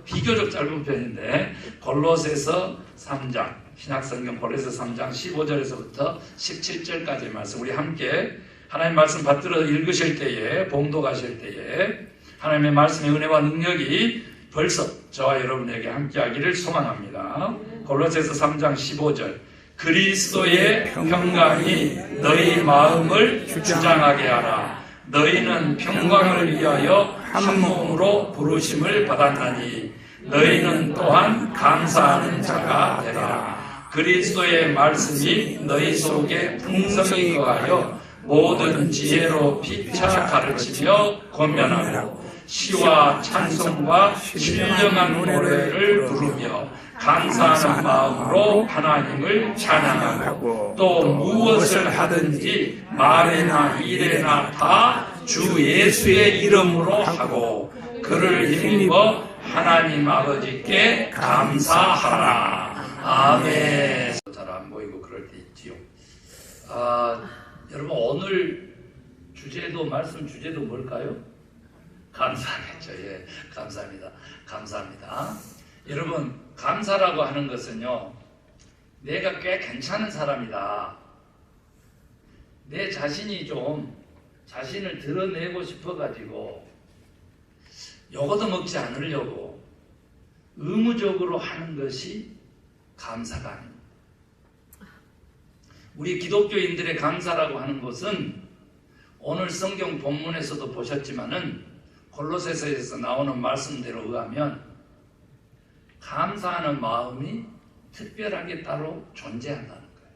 비교적 짧은 편인데 골로새서 3장 신약성경 골로새서 3장 15절에서부터 17절까지의 말씀 우리 함께 하나님의 말씀 받들어 읽으실 때에 봉독하실 때에 하나님의 말씀의 은혜와 능력이 벌써 저와 여러분에게 함께하기를 소망합니다. 골로새서 3장 15절 그리스도의 평강이 너희 마음을 주장하게 하라. 너희는 평강을 위하여 한 몸으로 부르심을 받았나니 너희는 또한 감사하는 자가 되라. 그리스도의 말씀이 너희 속에 풍성히 거하여 모든 지혜로 피차 가르치며 권면하고 시와 찬송과 신령한 노래를 부르며 감사하는 마음으로 하나님을 찬양하고 또 무엇을 하든지 말이나 일에나 다 주 예수의 이름으로 하고 그를 힘입어 하나님 아버지께 감사하라. 아멘. 잘 안 보이고 그럴 때 있지요. 여러분 오늘 주제도 말씀 주제도 뭘까요? 감사하겠죠. 예, 감사합니다. 감사합니다. 여러분 감사라고 하는 것은요, 내가 꽤 괜찮은 사람이다. 내 자신이 좀 자신을 드러내고 싶어가지고 요거도 먹지 않으려고 의무적으로 하는 것이 감사가 아닙니다. 우리 기독교인들의 감사라고 하는 것은 오늘 성경 본문에서도 보셨지만은 골로새서에서 나오는 말씀대로 의하면 감사하는 마음이 특별하게 따로 존재한다는 거예요.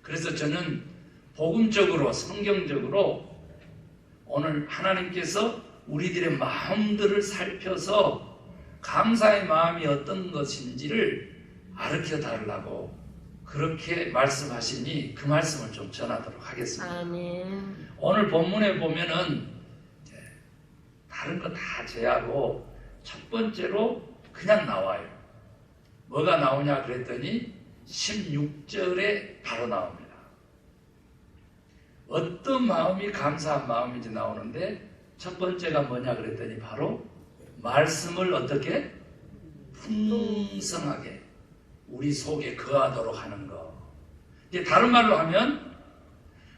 그래서 저는 복음적으로 성경적으로 오늘 하나님께서 우리들의 마음들을 살펴서 감사의 마음이 어떤 것인지를 가르쳐 달라고 그렇게 말씀하시니 그 말씀을 좀 전하도록 하겠습니다. 아멘. 오늘 본문에 보면은 다른 거 다 제하고 첫 번째로 그냥 나와요. 뭐가 나오냐 그랬더니 16절에 바로 나옵니다. 어떤 마음이 감사한 마음인지 나오는데 첫 번째가 뭐냐 그랬더니 바로 말씀을 어떻게 풍성하게 우리 속에 거하도록 하는 거. 이제 다른 말로 하면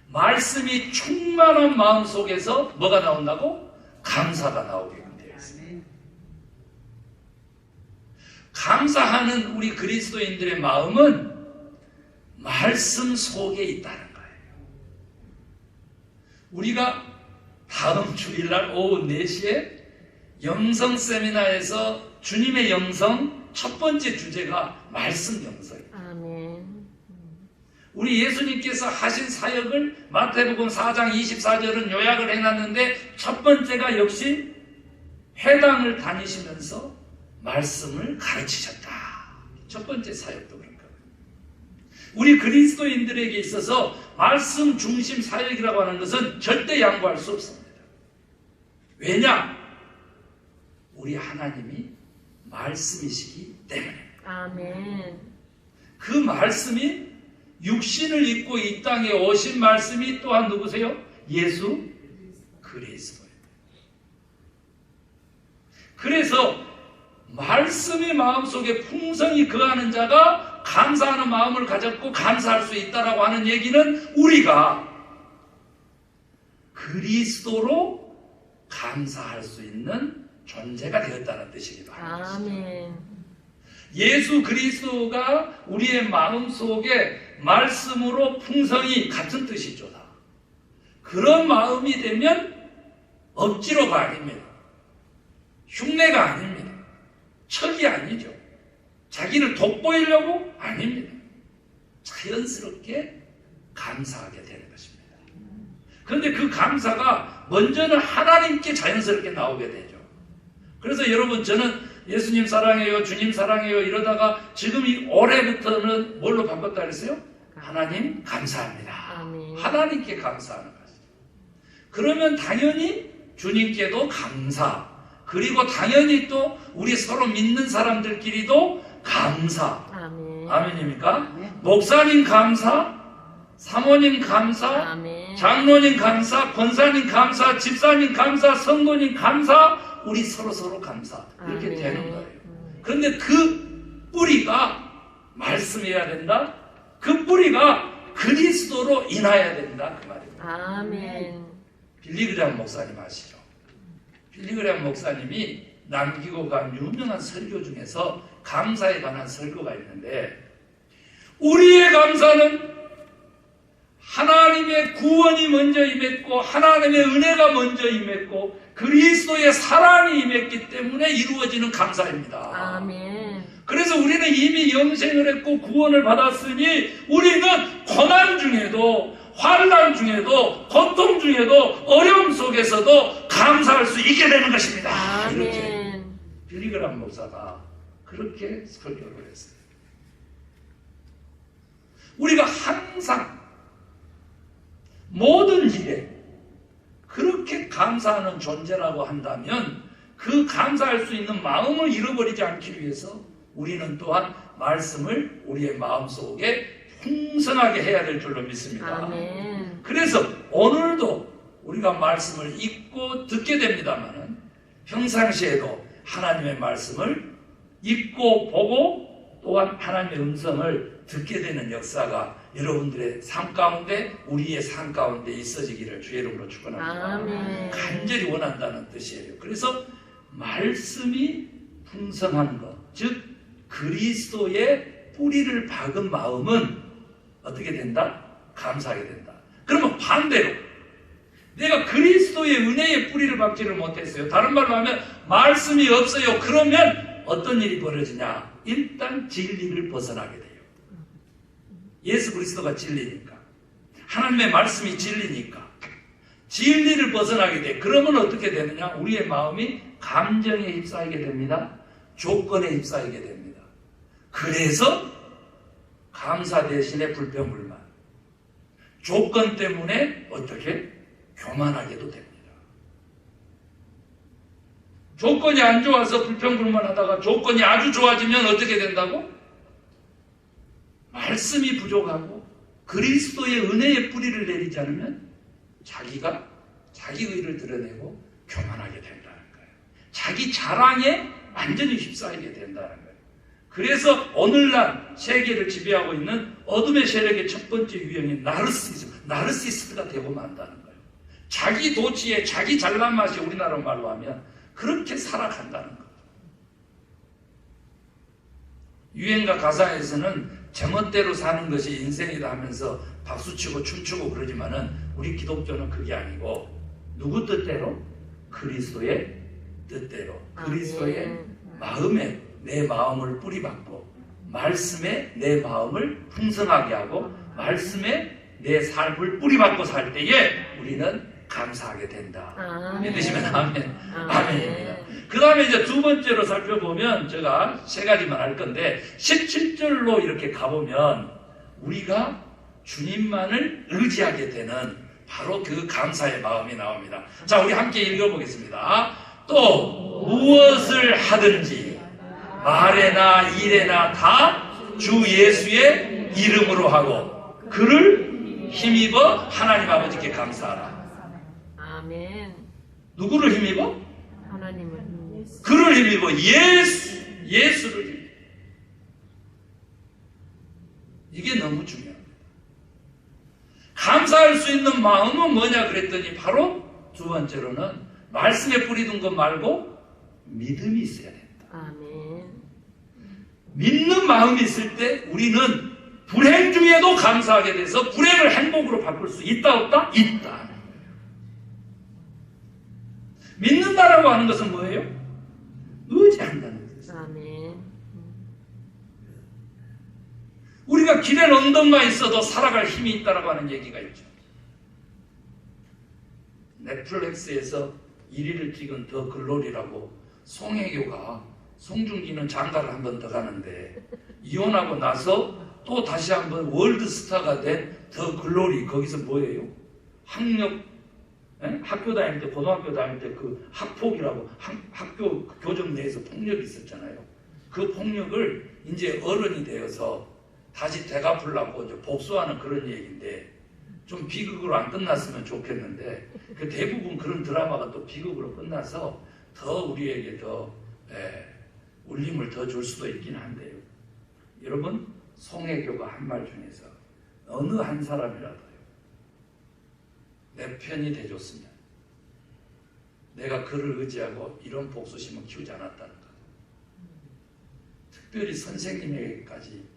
말씀이 충만한 마음 속에서 뭐가 나온다고? 감사가 나오게끔 되어 있습니다. 감사하는 우리 그리스도인들의 마음은 말씀 속에 있다는 거예요. 우리가 다음 주일날 오후 4시에 영성 세미나에서 주님의 영성 첫 번째 주제가 말씀 영성이에요. 아멘. 우리 예수님께서 하신 사역을 마태복음 4장 24절은 요약을 해놨는데 첫 번째가 역시 회당을 다니시면서 말씀을 가르치셨다. 첫 번째 사역도 그런 거예요. 우리 그리스도인들에게 있어서 말씀 중심 사역이라고 하는 것은 절대 양보할 수 없습니다. 왜냐? 우리 하나님이 말씀이시기 때문에. 아멘. 그 말씀이 육신을 입고 이 땅에 오신 말씀이 또한 누구세요? 예수 그리스도예요. 그래서 말씀이 마음속에 풍성히 거하는 자가 감사하는 마음을 가졌고 감사할 수 있다라고 하는 얘기는 우리가 그리스도로 감사할 수 있는 존재가 되었다는 뜻이기도 합니다. 아멘. 예수 그리스도가 우리의 마음속에 말씀으로 풍성히 같은 뜻이죠. 그런 마음이 되면 억지로가 아닙니다. 흉내가 아닙니다. 척이 아니죠. 자기를 돋보이려고 아닙니다. 자연스럽게 감사하게 되는 것입니다. 그런데 그 감사가 먼저는 하나님께 자연스럽게 나오게 되죠. 그래서 여러분 저는 예수님 사랑해요, 주님 사랑해요 이러다가 지금 이 올해부터는 뭘로 바꿨다 그랬어요? 하나님 감사합니다. 아멘. 하나님께 감사하는 것이죠. 그러면 당연히 주님께도 감사, 그리고 당연히 또 우리 서로 믿는 사람들끼리도 감사. 아멘. 아멘입니까? 목사님 감사, 사모님 감사, 아멘. 장로님 감사, 권사님 감사, 집사님 감사, 성도님 감사, 우리 서로 감사. 이렇게 아멘. 되는 거예요. 그런데 그 뿌리가 말씀이어야 된다. 그 뿌리가 그리스도로 인하여야 된다. 그 말입니다. 아멘. 빌리그레암 목사님 아시죠? 빌리그레암 목사님이 남기고 간 유명한 설교 중에서 감사에 관한 설교가 있는데, 우리의 감사는 하나님의 구원이 먼저 임했고 하나님의 은혜가 먼저 임했고 그리스도의 사랑이 임했기 때문에 이루어지는 감사입니다. 아멘. 그래서 우리는 이미 영생을 했고 구원을 받았으니 우리는 고난 중에도 환난 중에도 고통 중에도 어려움 속에서도 감사할 수 있게 되는 것입니다. 이렇게 아멘. 빌리그람 목사가 그렇게 설교를 했어요. 우리가 항상 모든 일에 그렇게 감사하는 존재라고 한다면 그 감사할 수 있는 마음을 잃어버리지 않기 위해서 우리는 또한 말씀을 우리의 마음속에 풍성하게 해야 될 줄로 믿습니다. 아멘. 그래서 오늘도 우리가 말씀을 읽고 듣게 됩니다만 평상시에도 하나님의 말씀을 읽고 보고 또한 하나님의 음성을 듣게 되는 역사가 여러분들의 삶 가운데 우리의 삶 가운데 있어지기를 주의 이름으로 축원합니다. 아멘. 간절히 원한다는 뜻이에요. 그래서 말씀이 풍성한 것, 즉 그리스도의 뿌리를 박은 마음은 어떻게 된다? 감사하게 된다. 그러면 반대로 내가 그리스도의 은혜의 뿌리를 박지를 못했어요. 다른 말로 하면 말씀이 없어요. 그러면 어떤 일이 벌어지냐? 일단 진리를 벗어나게 돼요. 예수 그리스도가 진리니까, 하나님의 말씀이 진리니까 진리를 벗어나게 돼. 그러면 어떻게 되느냐? 우리의 마음이 감정에 휩싸이게 됩니다. 조건에 휩싸이게 됩니다. 그래서 감사 대신에 불평불만, 조건 때문에 어떻게? 교만하게도 됩니다. 조건이 안 좋아서 불평불만하다가 조건이 아주 좋아지면 어떻게 된다고? 말씀이 부족하고 그리스도의 은혜의 뿌리를 내리지 않으면 자기가 자기 의를 드러내고 교만하게 된다는 거예요. 자기 자랑에 완전히 휩싸이게 된다는 거예요. 그래서 오늘날 세계를 지배하고 있는 어둠의 세력의 첫 번째 유형인 나르시스트가 되고 만다는 거예요. 자기 도취에 자기 잘난 맛이 우리나라 말로 하면 그렇게 살아간다는 거예요. 유행가 가사에서는 제멋대로 사는 것이 인생이다 하면서 박수치고 춤추고 그러지만은 우리 기독교는 그게 아니고 누구 뜻대로? 그리스도의 뜻대로, 그리스도의 마음에 내 마음을 뿌리박고 말씀에 내 마음을 풍성하게 하고 말씀에 내 삶을 뿌리박고 살 때에 우리는 감사하게 된다. 믿으시면 아멘. 아멘입니다. 그 다음에 이제 두 번째로 살펴보면 제가 세 가지만 할 건데 17절로 이렇게 가보면 우리가 주님만을 의지하게 되는 바로 그 감사의 마음이 나옵니다. 자, 우리 함께 읽어보겠습니다. 또 무엇을 하든지 말에나 일에나 다 주 예수의 이름으로 하고 그를 힘입어 하나님 아버지께 감사하라. 아멘. 누구를 힘입어? 하나님을. 그를 힘입어 예수를 힘입어. 이게 너무 중요합니다. 감사할 수 있는 마음은 뭐냐 그랬더니 바로 두 번째로는 말씀에 뿌리둔 것 말고 믿음이 있어야 된다. 아멘. 믿는 마음이 있을 때 우리는 불행 중에도 감사하게 돼서 불행을 행복으로 바꿀 수 있다 없다? 있다. 믿는다라고 하는 것은 뭐예요? 의지한다는 것이죠. 아멘. 우리가 길에 언덕만 있어도 살아갈 힘이 있다라고 하는 얘기가 있죠. 넷플릭스에서 1위를 찍은 더 글로리라고 송혜교가 송중기는 장가를 한 번 더 가는데 이혼하고 나서 또 다시 한번 월드스타가 된 더 글로리. 거기서 뭐예요? 학교 다닐 때, 고등학교 다닐 때 그 학폭이라고 학교 교정 내에서 폭력이 있었잖아요. 그 폭력을 이제 어른이 되어서 다시 되갚으려고 이제 복수하는 그런 얘기인데 좀 비극으로 안 끝났으면 좋겠는데 그 대부분 그런 드라마가 또 비극으로 끝나서 더 우리에게 더 울림을 더 줄 수도 있긴 한데요. 여러분, 송혜교가 한 말 중에서 어느 한 사람이라도요, 내 편이 돼줬으면 내가 그를 의지하고 이런 복수심을 키우지 않았다는 것. 특별히 선생님에게까지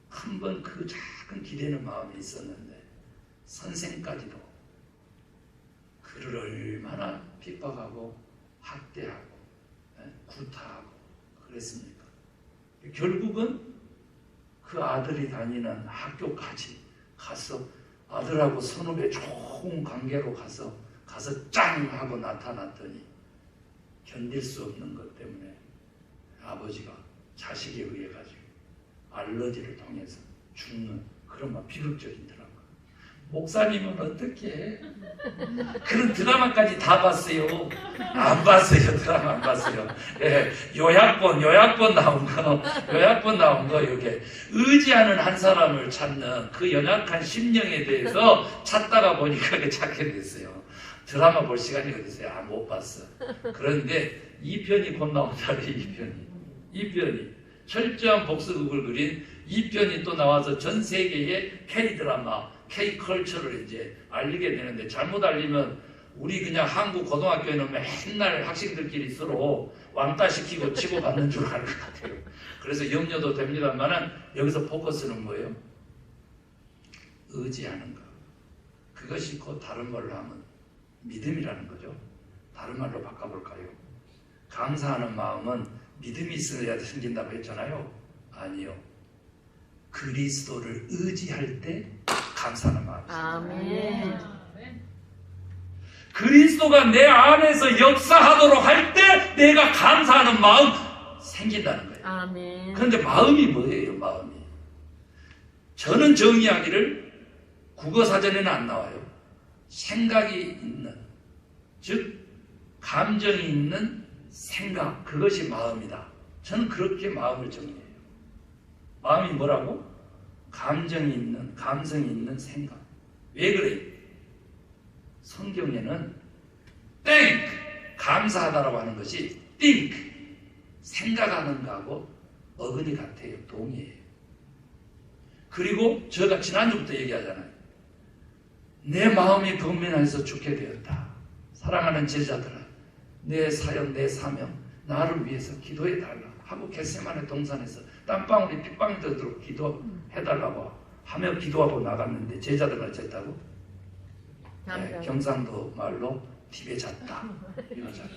한 번 그 작은 기대는 마음이 있었는데 선생까지도 그를 얼마나 핍박하고 학대하고 구타하고 그랬습니까? 결국은 그 아들이 다니는 학교까지 가서 아들하고 선후배 좋은 관계로 가서 짱 하고 나타났더니 견딜 수 없는 것 때문에 아버지가 자식에 의해 가지고 알러지를 통해서 죽는 그런 막 비극적인 드라마. 목사님은 어떻게 그런 드라마까지 다 봤어요? 안 봤어요. 드라마 안 봤어요. 요약본 나온 거 이게 의지하는 한 사람을 찾는 그 연약한 심령에 대해서 찾다가 보니까 그게 찾게 됐어요. 드라마 볼 시간이 어디 있어요? 못 봤어. 그런데 2편이 곧 나온다래. 2편이 철저한 복수극을 그린 2편이 또 나와서 전 세계의 K-드라마, K-컬처를 이제 알리게 되는데, 잘못 알리면 우리 그냥 한국 고등학교에는 맨날 학생들끼리 서로 왕따 시키고 치고받는 줄 알 것 같아요. 그래서 염려도 됩니다만은 여기서 포커스는 뭐예요? 의지하는 것. 그것이 곧 다른 말로 하면 믿음이라는 거죠. 다른 말로 바꿔볼까요? 감사하는 마음은 믿음이 있어야 생긴다고 했잖아요. 아니요. 그리스도를 의지할 때 감사하는 마음이 아멘. 그리스도가 내 안에서 역사하도록 할 때 내가 감사하는 마음 생긴다는 거예요. 아멘. 그런데 마음이 뭐예요? 마음이. 저는 정의하기를 국어사전에는 안 나와요. 생각이 있는, 즉 감정이 있는 생각, 그것이 마음이다. 저는 그렇게 마음을 정의해요. 마음이 뭐라고? 감정이 있는, 감성이 있는 생각. 왜 그래요? 성경에는 think, 감사하다라고 하는 것이 think, 생각하는 거하고 어근이 같아요. 동의해요. 그리고 제가 지난주부터 얘기하잖아요. 내 마음이 범민해서 죽게 되었다. 사랑하는 제자들아, 내 사역, 내 사명, 나를 위해서 기도해달라 하고 겟세마네 동산에서 땀방울이 핏방울 되도록 기도해달라고 하며 기도하고 나갔는데 제자들은 어쨌다고? 경상도 말로 팁에 잤다 이거잖아요.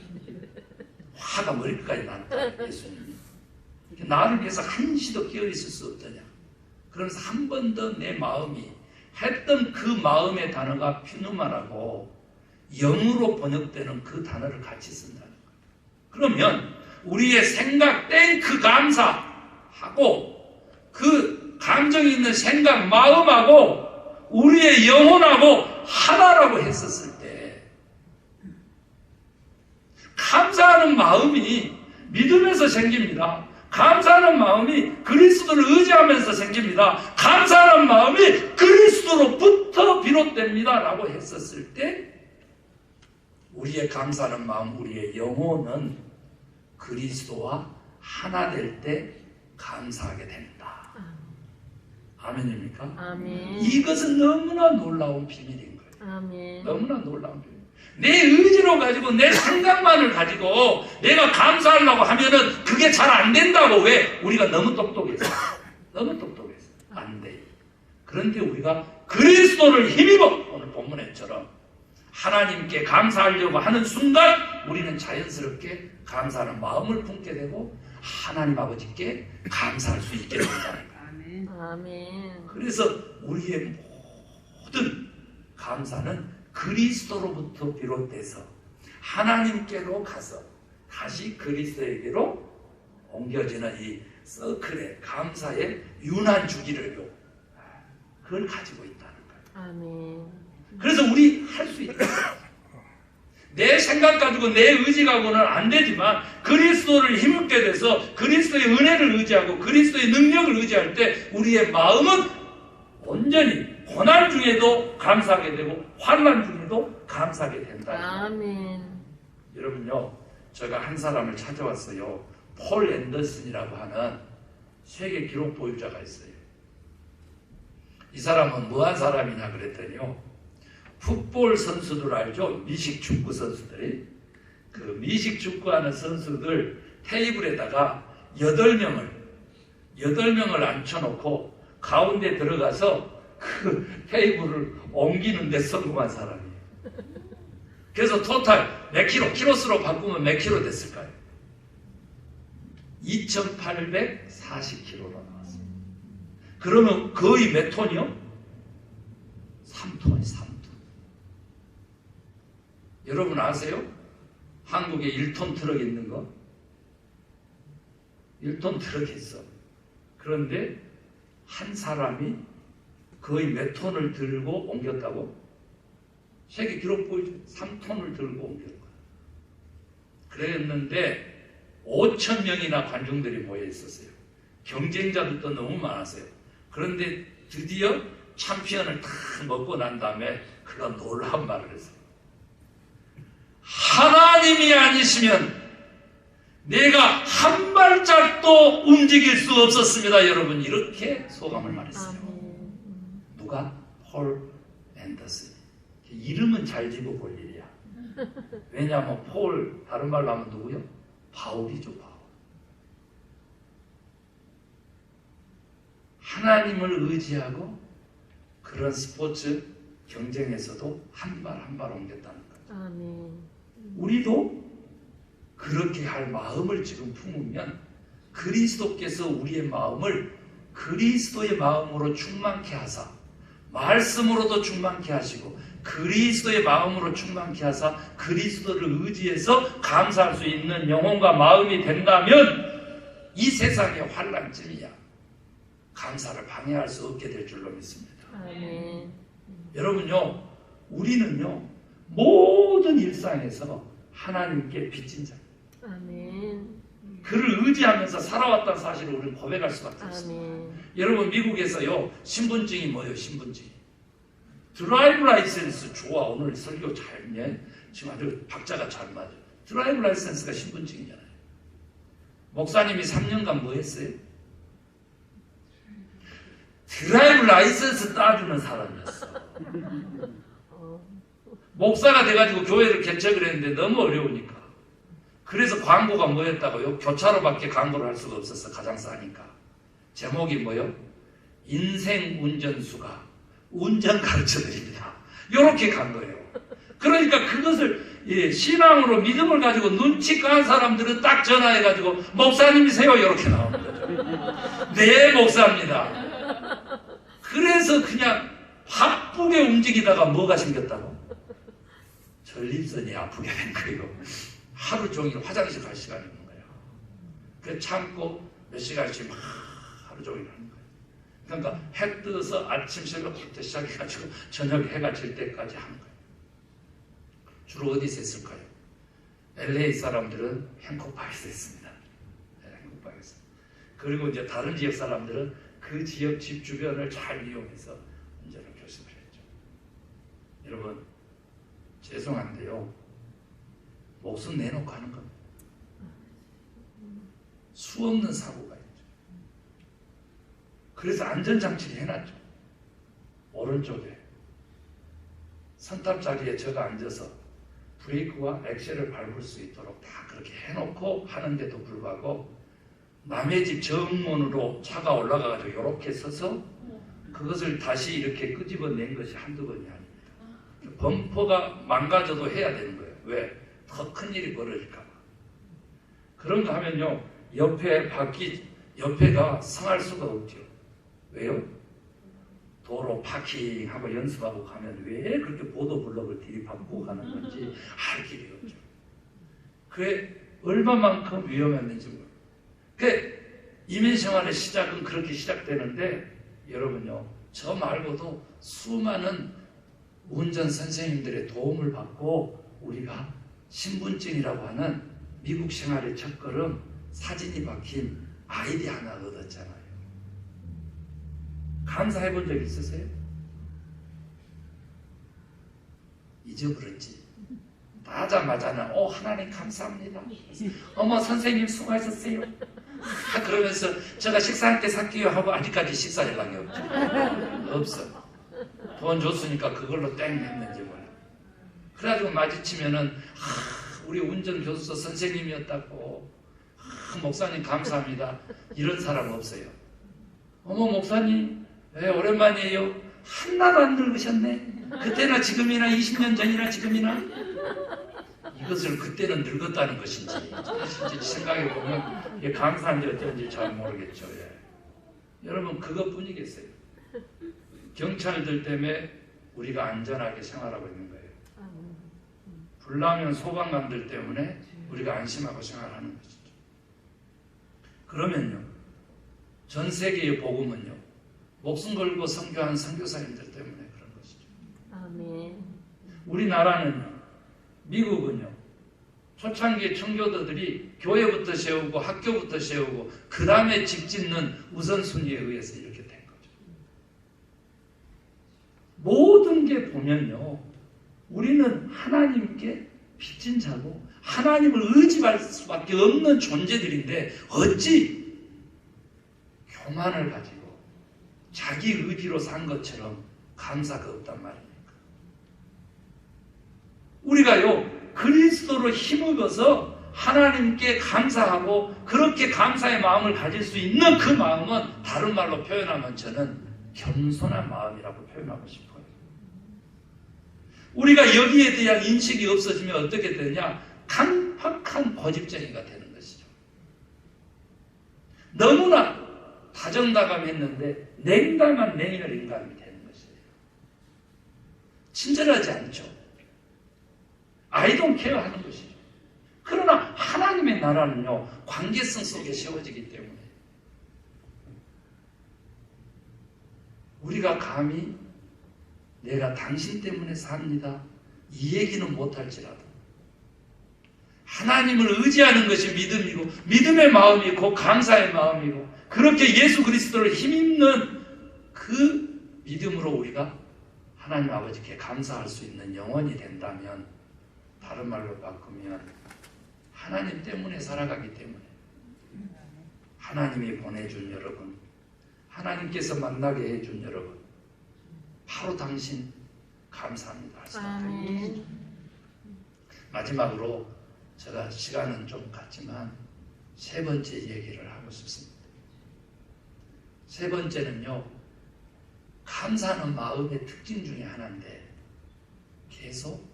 화가 머리끝까지 났다. 예수님이 나를 위해서 한시도 끼어있을 수 없더냐. 그러면서 한 번 더 내 마음이 했던 그 마음의 단어가 퓨누마라고 영어로 번역되는 그 단어를 같이 쓴다는 거예요. 그러면 우리의 생각, 땡크 감사하고 그 감정이 있는 생각, 마음하고 우리의 영혼하고 하나라고 했었을 때 감사하는 마음이 믿음에서 생깁니다. 감사하는 마음이 그리스도를 의지하면서 생깁니다. 감사하는 마음이 그리스도로부터 비롯됩니다. 라고 했었을 때 우리의 감사하는 마음, 우리의 영혼은 그리스도와 하나 될 때 감사하게 된다. 아멘입니까? 아멘. 이것은 너무나 놀라운 비밀인 거예요. 아멘. 너무나 놀라운 비밀. 내 의지로 가지고 내 생각만을 가지고 내가 감사하려고 하면은 그게 잘 안 된다고. 왜? 우리가 너무 똑똑해서. 너무 똑똑해서. 안 돼. 그런데 우리가 그리스도를 힘입어 오늘 본문에처럼 하나님께 감사하려고 하는 순간 우리는 자연스럽게 감사하는 마음을 품게 되고 하나님 아버지께 감사할 수 있게 된다는 거예요. 아멘. 그래서 우리의 모든 감사는 그리스도로부터 비롯돼서 하나님께로 가서 다시 그리스도에게로 옮겨지는 이 서클의 감사의 윤환 주기를요. 그걸 가지고 있다는 거예요. 아멘. 그래서 우리 할 수 있다. 내 생각 가지고 내 의지 가고는 안 되지만 그리스도를 힘입게 돼서 그리스도의 은혜를 의지하고 그리스도의 능력을 의지할 때 우리의 마음은 온전히 고난 중에도 감사하게 되고 환난 중에도 감사하게 된다. 아멘. 여러분요, 제가 한 사람을 찾아왔어요. 폴 앤더슨이라고 하는 세계 기록 보유자가 있어요. 이 사람은 뭐한 사람이냐 그랬더니요, 풋볼 선수들 알죠? 미식 축구 선수들이. 그 미식 축구하는 선수들 테이블에다가 8명을 앉혀놓고 가운데 들어가서 그 테이블을 옮기는 데 성공한 사람이에요. 그래서 토탈 몇 킬로, 키로수로 바꾸면 몇 킬로 됐을까요? 2840kg로 나왔습니다. 그러면 거의 몇 톤이요? 3톤이 3톤. 여러분 아세요? 한국에 1톤 트럭 있는 거? 1톤 트럭 있어. 그런데 한 사람이 거의 몇 톤을 들고 옮겼다고? 세계 기록 보이죠? 3톤을 들고 옮긴 거야. 그랬는데 5,000명이나 관중들이 모여 있었어요. 경쟁자들도 너무 많았어요. 그런데 드디어 챔피언을 다 먹고 난 다음에 그가 놀라운 말을 했어요. 하나님이 아니시면 내가 한 발짝도 움직일 수 없었습니다. 여러분, 이렇게 소감을 말했어요. 누가? 폴 앤더슨. 이름은 잘 집어볼 일이야. 왜냐하면 폴, 다른 말로 하면 누구요? 바울이죠, 바울. 하나님을 의지하고 그런 스포츠 경쟁에서도 한 발 한 발 옮겼다는 거죠. 아멘. 우리도 그렇게 할 마음을 지금 품으면 그리스도께서 우리의 마음을 그리스도의 마음으로 충만케 하사, 말씀으로도 충만케 하시고 그리스도의 마음으로 충만케 하사 그리스도를 의지해서 감사할 수 있는 영혼과 마음이 된다면 이 세상의 환난쯤이야 감사를 방해할 수 없게 될 줄로 믿습니다. 아멘. 여러분요, 우리는요 모든 일상에서 하나님께 빚진 자, 아멘. 그를 의지하면서 살아왔다는 사실을 우리는 고백할 수밖에 없습니다. 아멘. 여러분, 미국에서요 신분증이 뭐예요? 신분증이 드라이브 라이센스. 좋아, 오늘 설교 잘했네. 지금 아주 박자가 잘 맞아. 드라이브 라이센스가 신분증이잖아요. 목사님이 3년간 뭐 했어요? 드라이브 라이센스 따주는 사람이었어. 목사가 돼가지고 교회를 개척을 했는데 너무 어려우니까. 그래서 광고가 뭐였다고요? 교차로밖에 광고를 할 수가 없었어. 가장 싸니까. 제목이 뭐요? 인생 운전수가 운전 가르쳐드립니다. 이렇게 간 거예요. 그러니까 그것을 신앙으로 믿음을 가지고 눈치 까는 사람들은 딱 전화해가지고 목사님이세요? 이렇게 나오는 거죠. 네, 목사입니다. 그래서 그냥 바쁘게 움직이다가 뭐가 생겼다고? 전립선이 아프게 된 거예요. 하루 종일 화장실 갈 시간이 없는 거예요. 그래서 참고 몇 시간씩 막 하루 종일 하는 거예요. 그러니까 해 뜨서 아침 새벽부터 시작해가지고 저녁 해가 질 때까지 하는 거예요. 주로 어디서 했을까요? LA 사람들은 행콕파크에서 했습니다. 네, 행콕파크에서. 그리고 이제 다른 지역 사람들은 그 지역 집 주변을 잘 이용해서 운전을 교습을 했죠. 여러분, 죄송한데요, 목숨 내놓고 하는 겁니다. 수 없는 사고가 있죠. 그래서 안전장치를 해놨죠. 오른쪽에 선탑자리에 제가 앉아서 브레이크와 엑셀을 밟을 수 있도록 다 그렇게 해놓고 하는데도 불구하고 남의 집 정문으로 차가 올라가가지고 이렇게 서서 그것을 다시 이렇게 끄집어낸 것이 한두 번이 아닙니다. 범퍼가 망가져도 해야 되는 거예요. 왜? 더 큰 일이 벌어질까 봐. 그런 거 하면요, 옆에가 성할 수가 없죠. 왜요? 도로 파킹하고 연습하고 가면 왜 그렇게 보도블록을 들이받고 가는 건지 알 길이 없죠. 그게 얼마만큼 위험했는지 모르겠어요. 이민생활의 시작은 그렇게 시작되는데, 여러분요, 저 말고도 수많은 운전 선생님들의 도움을 받고 우리가 신분증이라고 하는 미국 생활의 첫걸음, 사진이 박힌 아이디 하나 얻었잖아요. 감사해 본 적 있으세요? 잊어버렸지. 나자마자는 하나님 감사합니다. 어머 선생님 수고하셨어요. 그러면서 제가 식사할 때 살게요 하고 아직까지 식사 연락이 없죠. 없어. 돈 줬으니까 그걸로 땡 했는지 몰라. 그래가지고 마주치면은 우리 운전교수소 선생님이었다고, 목사님 감사합니다. 이런 사람 없어요. 어머 목사님 왜 오랜만이에요. 하나도 안 늙으셨네. 그때나 지금이나 20년 전이나 지금이나. 이것을 그때는 늙었다는 것인지 생각해보면 이게 감사한지 어쩐지 잘 모르겠죠. 예. 여러분 그것뿐이겠어요. 경찰들 때문에 우리가 안전하게 생활하고 있는 거예요. 불나면 소방관들 때문에 우리가 안심하고 생활하는 것이죠. 그러면요, 전 세계의 복음은요, 목숨 걸고 선교한 선교사님들 때문에 그런 것이죠. 아멘. 우리나라는요, 미국은요, 초창기에 청교도들이 교회부터 세우고 학교부터 세우고 그 다음에 집 짓는 우선순위에 의해서 이렇게 된 거죠. 모든 게 보면요, 우리는 하나님께 빚진 자고 하나님을 의지할 수밖에 없는 존재들인데 어찌 교만을 가지고 자기 의지로 산 것처럼 감사가 없단 말입니까? 우리가요, 그리스도로 힘입어서 하나님께 감사하고 그렇게 감사의 마음을 가질 수 있는 그 마음은 다른 말로 표현하면 저는 겸손한 마음이라고 표현하고 싶어요. 우리가 여기에 대한 인식이 없어지면 어떻게 되느냐? 강팍한 고집쟁이가 되는 것이죠. 너무나 다정다감했는데 냉담한 냉혈 인간이 되는 것이에요. 친절하지 않죠. I don't care 하는 것이죠. 그러나 하나님의 나라는요, 관계성 속에 세워지기 때문에 우리가 감히 내가 당신 때문에 삽니다, 이 얘기는 못할지라도 하나님을 의지하는 것이 믿음이고 믿음의 마음이 곧 감사의 마음이고 그렇게 예수 그리스도를 힘입는 그 믿음으로 우리가 하나님 아버지께 감사할 수 있는 영혼이 된다면, 다른 말로 바꾸면 하나님 때문에 살아가기 때문에 하나님이 보내준 여러분, 하나님께서 만나게 해준 여러분, 바로 당신 감사합니다 할 수밖에 없습니다. 마지막으로 제가 시간은 좀 갔지만 세 번째 얘기를 하고 싶습니다. 세 번째는요, 감사하는 마음의 특징 중에 하나인데 계속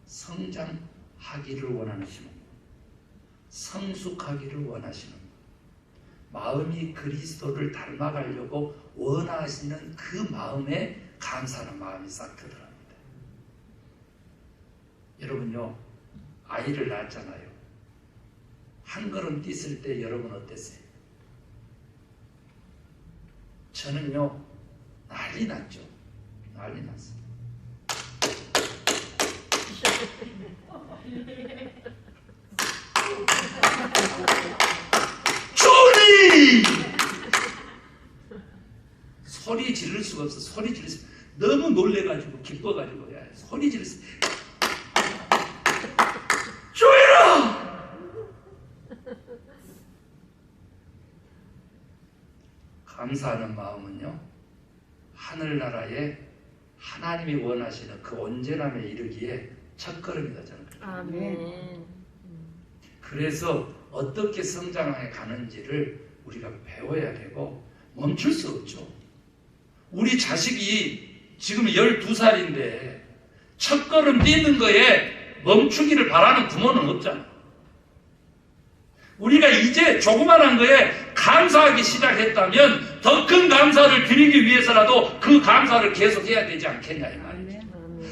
성장하기를 원하시는 분, 성숙하기를 원하시는 분, 마음이 그리스도를 닮아가려고 원하시는 그 마음에 감사하는 마음이 싹 들어갑니다. 여러분요, 아이를 낳았잖아요. 한 걸음 뛰었을 때 여러분 어땠어요? 저는요, 난리 났죠. 난리 났어요. 조리! 소리 지를 수가 없어. 소리 지를 수, 너무 놀래가지고 기뻐가지고 소리 지를 수. 조이라! 감사하는 마음은요, 하늘나라에 하나님이 원하시는 그 온전함에 이르기에 첫걸음이다 저는. 아멘. 그래서 어떻게 성장해 가는지를 우리가 배워야 되고 멈출 수 없죠. 우리 자식이 지금 12살인데 첫걸음 뛰는 거에 멈추기를 바라는 부모는 없잖아. 우리가 이제 조그만한 거에 감사하기 시작했다면 더 큰 감사를 드리기 위해서라도 그 감사를 계속해야 되지 않겠냐 이 말이죠.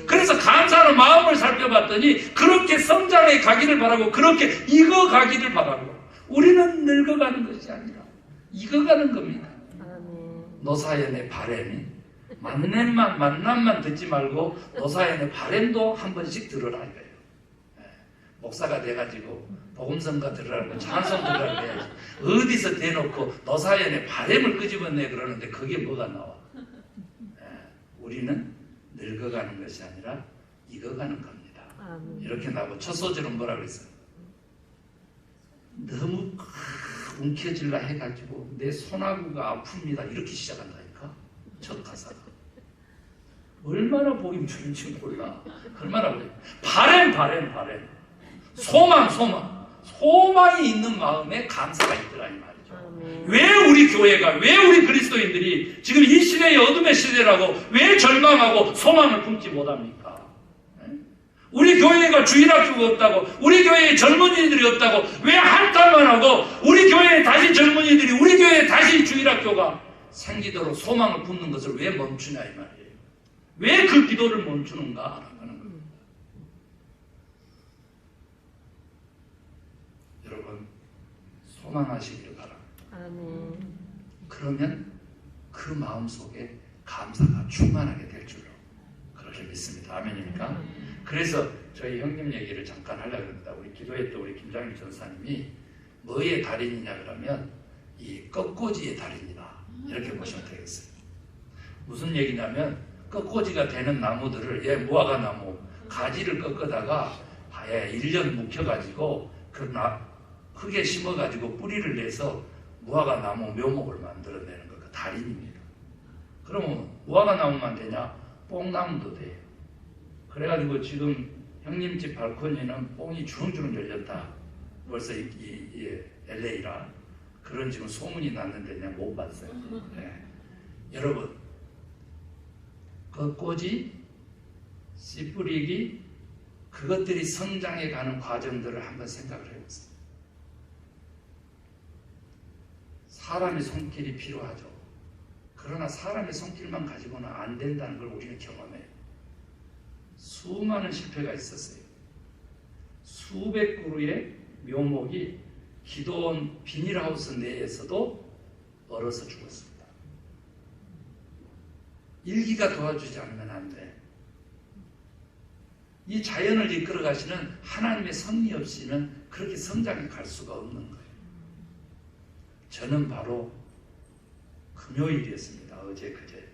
그래서 감사하는 마음을 살펴봤더니 그렇게 성장해 가기를 바라고 그렇게 익어가기를 바라고, 우리는 늙어가는 것이 아니라 익어가는 겁니다. 노사연의 바램이 만남만 듣지 말고 노사연의 바램도 한 번씩 들으라 이거예요. 목사가 돼가지고 복음성가 들으라고 찬송 들으라고 해야지. 어디서 대놓고 노사연의 바램을 끄집어내 그러는데 그게 뭐가 나와. 우리는 늙어가는 것이 아니라 익어가는 겁니다. 아멘. 이렇게 나오고 첫 소절은 뭐라 그랬어요? 너무 움켜질라 해가지고 내 손아구가 아픕니다. 이렇게 시작한다니까. 첫 가사가. 얼마나 보기 좋은지 몰라. 얼마나 그래. 바램. 소망이 있는 마음에 감사가 있더라 이 말이죠. 아멘. 왜 우리 교회가, 왜 우리 그리스도인들이 지금 이 시대의 어둠의 시대라고 왜 절망하고 소망을 품지 못합니까? 우리 교회가 주일학교가 없다고, 우리 교회에 젊은이들이 없다고 왜 한탄만 하고 우리 교회에 다시 젊은이들이, 우리 교회에 다시 주일학교가 생기도록 소망을 품는 것을 왜 멈추냐 이 말이에요. 왜 그 기도를 멈추는가 하는 거예요. 여러분 소망하시기를 바랍니다. 아멘. 그러면 그 마음속에 감사가 충만하게 될 줄로 그렇게 믿습니다. 아멘입니까? 그래서 저희 형님 얘기를 잠깐 하려고 합니다. 우리 기도했던 우리 김장일 전사님이 뭐의 달인이냐 그러면 이 꺾꽂이의 달인이다. 이렇게 보시면 되겠어요. 무슨 얘기냐면 꺾꽂이가 되는 나무들을 무화과 나무 가지를 꺾어다가 1년 묵혀가지고 그 흙에 심어가지고 뿌리를 내서 무화과 나무 묘목을 만들어내는 거 그 달인입니다. 그러면 무화과 나무만 되냐? 뽕나무도 돼요. 그래가지고 지금 형님 집 발코니는 뽕이 주렁주렁 열렸다. 벌써 LA라 그런 지금 소문이 났는데 내가 못 봤어요. 네. 여러분 꺾꽂이, 씨 뿌리기 그것들이 성장해 가는 과정들을 한번 생각을 해보세요. 사람의 손길이 필요하죠. 그러나 사람의 손길만 가지고는 안 된다는 걸 우리는 경험해요. 수많은 실패가 있었어요. 수백 그루의 묘목이 기도원 비닐하우스 내에서도 얼어서 죽었습니다. 일기가 도와주지 않으면 안 돼. 이 자연을 이끌어 가시는 하나님의 섭리 없이는 그렇게 성장해 갈 수가 없는 거예요. 저는 바로 금요일이었습니다. 어제 그제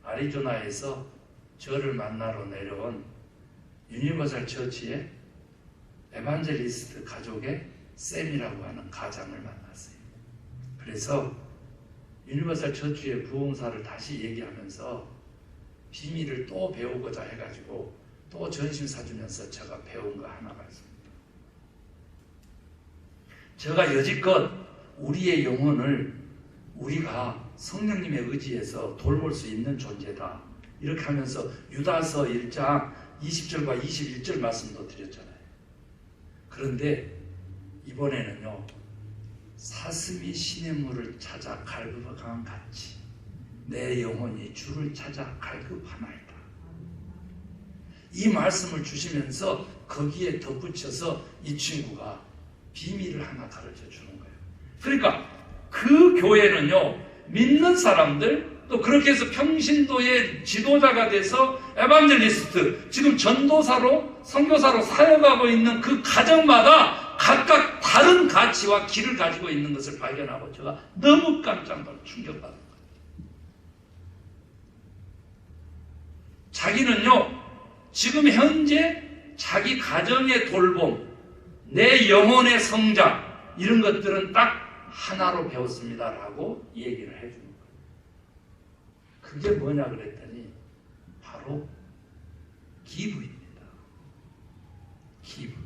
아리조나에서 저를 만나러 내려온 유니버설 처치의 에반젤리스트 가족의 샘이라고 하는 가장을 만났어요. 그래서 유니버설 처치의 부흥사를 다시 얘기하면서 비밀을 또 배우고자 해가지고 또 전심 사주면서 제가 배운 거 하나가 있습니다. 제가 여지껏 우리의 영혼을 우리가 성령님의 의지에서 돌볼 수 있는 존재다. 이렇게 하면서 유다서 1장 20절과 21절 말씀도 드렸잖아요. 그런데 이번에는요. 사슴이 시냇물을 찾아 갈급한 같이 내 영혼이 주를 찾아 갈급하나이다. 이 말씀을 주시면서 거기에 덧붙여서 이 친구가 비밀을 하나 가르쳐 주는 거예요. 그러니까 그 교회는요. 믿는 사람들 또 그렇게 해서 평신도의 지도자가 돼서 에반젤리스트 지금 전도사로 선교사로 사역하고 있는 그 가정마다 각각 다른 가치와 길을 가지고 있는 것을 발견하고 제가 너무 깜짝 놀라 충격받은 거예요. 자기는요 지금 현재 자기 가정의 돌봄 내 영혼의 성장 이런 것들은 딱 하나로 배웠습니다라고 얘기를 해주는 거예요. 그게 뭐냐 그랬더니 바로 기부입니다. 기부.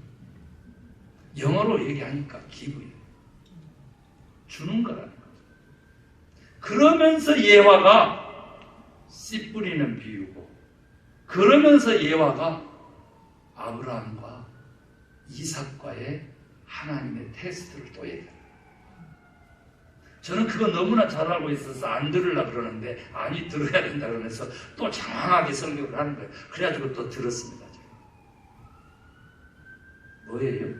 영어로 얘기하니까 기부예요. 주는 거라는 거죠. 그러면서 예화가 씨 뿌리는 비유고 그러면서 예화가 아브라함과 이삭과의 하나님의 테스트를 또 얘기해요. 저는 그거 너무나 잘 알고 있어서 안 들으려고 그러는데 아니 들어야 된다 그러면서 또 장황하게 설교를 하는 거예요. 그래가지고 또 들었습니다. 제가. 뭐예요?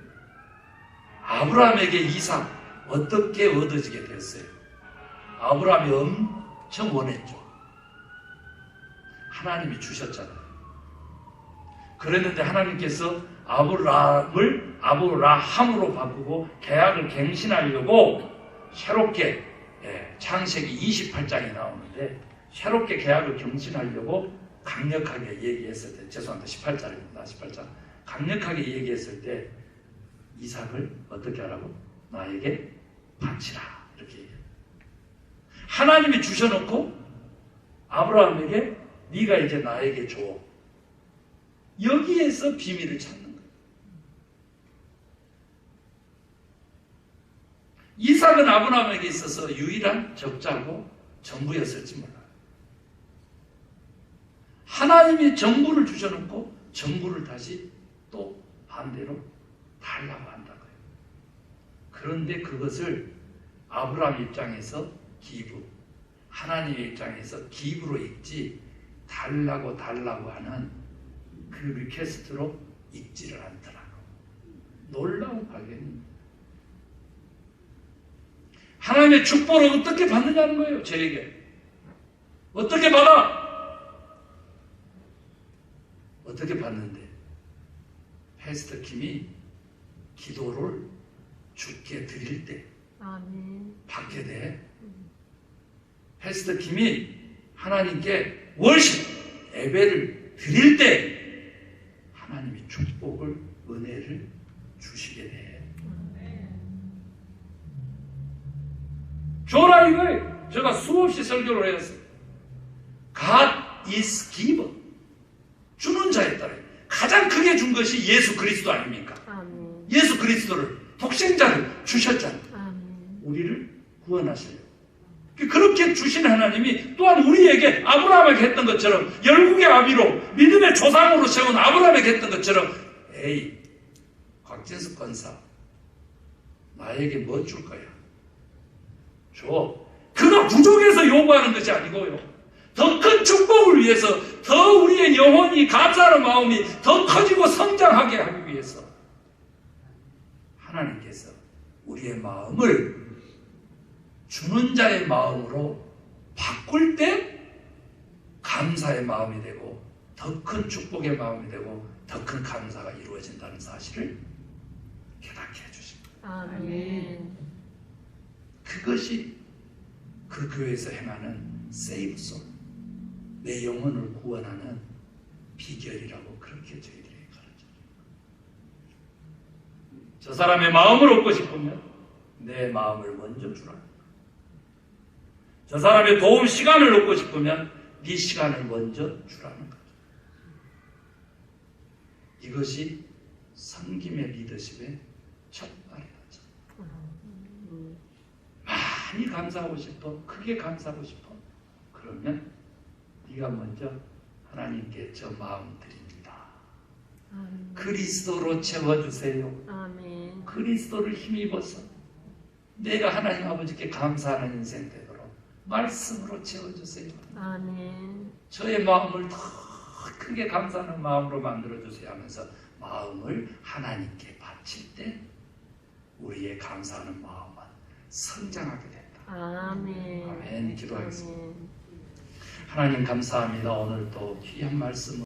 아브라함에게 이삭 어떻게 얻어지게 됐어요? 아브라함이 엄청 원했죠. 하나님이 주셨잖아요. 그랬는데 하나님께서 아브라함을 아브라함으로 바꾸고 계약을 갱신하려고 새롭게 창세기 28장이 나오는데 새롭게 계약을 갱신하려고 강력하게 얘기했을 때 죄송합니다. 18장입니다. 18장 강력하게 얘기했을 때 이삭을 어떻게 하라고? 나에게 바치라 이렇게 얘기해요. 하나님이 주셔놓고 아브라함에게 네가 이제 나에게 줘. 여기에서 비밀을 찾는 거예요. 이삭은 아브라함에게 있어서 유일한 적자고 전부였을지 몰라요. 하나님이 전부를 주셔놓고 전부를 다시 또 반대로 달라고 한다고요. 그런데 그것을 아브라함 입장에서 기브, 하나님 입장에서 기브로 읽지 달라고 하는 그 리퀘스트로 읽지를 않더라고. 놀라운 발견입니다. 하나님의 축복을 어떻게 받느냐는 거예요. 저에게 어떻게 받아? 어떻게 받는데? 패스터 킴이 기도를 주께 드릴 때 아멘. 받게 돼. 패스터 킴이 하나님께 월십, 예배를 드릴 때 하나님이 축복을, 은혜를 주시게 돼. 줘라 이거예요. 제가 수없이 설교를 했어요. God is giver. 주는 자에 따라 가장 크게 준 것이 예수 그리스도 아닙니까? 아멘. 예수 그리스도를 독생자를 주셨잖아요. 아멘. 우리를 구원하시려고. 그렇게 주신 하나님이 또한 우리에게 아브라함에게 했던 것처럼 열국의 아비로 믿음의 조상으로 세운 아브라함에게 했던 것처럼 에이 곽진숙 권사 나에게 뭐 줄 거야? 줘. 그거 부족해서 요구하는 것이 아니고요. 더 큰 축복을 위해서 더 우리의 영혼이 감사하는 마음이 더 커지고 성장하게 하기 위해서 하나님께서 우리의 마음을 주는 자의 마음으로 바꿀 때 감사의 마음이 되고 더 큰 축복의 마음이 되고 더 큰 감사가 이루어진다는 사실을 깨닫게 해주십니다. 아멘. 그것이 그 교회에서 행하는 세이브 솔, 내 영혼을 구원하는 비결이라고 그렇게 저희들에게 가르쳐요. 저 사람의 마음을 얻고 싶으면 내 마음을 먼저 주라. 저 사람의 도움 시간을 얻고 싶으면 네 시간을 먼저 주라는 거죠. 이것이 섬김의 리더십의 첫 발이죠. 많이 감사하고 싶어, 크게 감사하고 싶어. 그러면 네가 먼저 하나님께 저 마음 드립니다. 아멘. 그리스도로 채워주세요. 아멘. 그리스도를 힘입어서 내가 하나님 아버지께 감사하는 인생 되도록 말씀으로 채워주세요. 아멘. 저의 마음을 더 크게 감사하는 마음으로 만들어주세요 하면서 마음을 하나님께 바칠 때 우리의 감사하는 마음은 성장하게 된다. 아멘. 아멘. 기도하겠습니다. 아멘. 하나님 감사합니다. 오늘 또 귀한 말씀을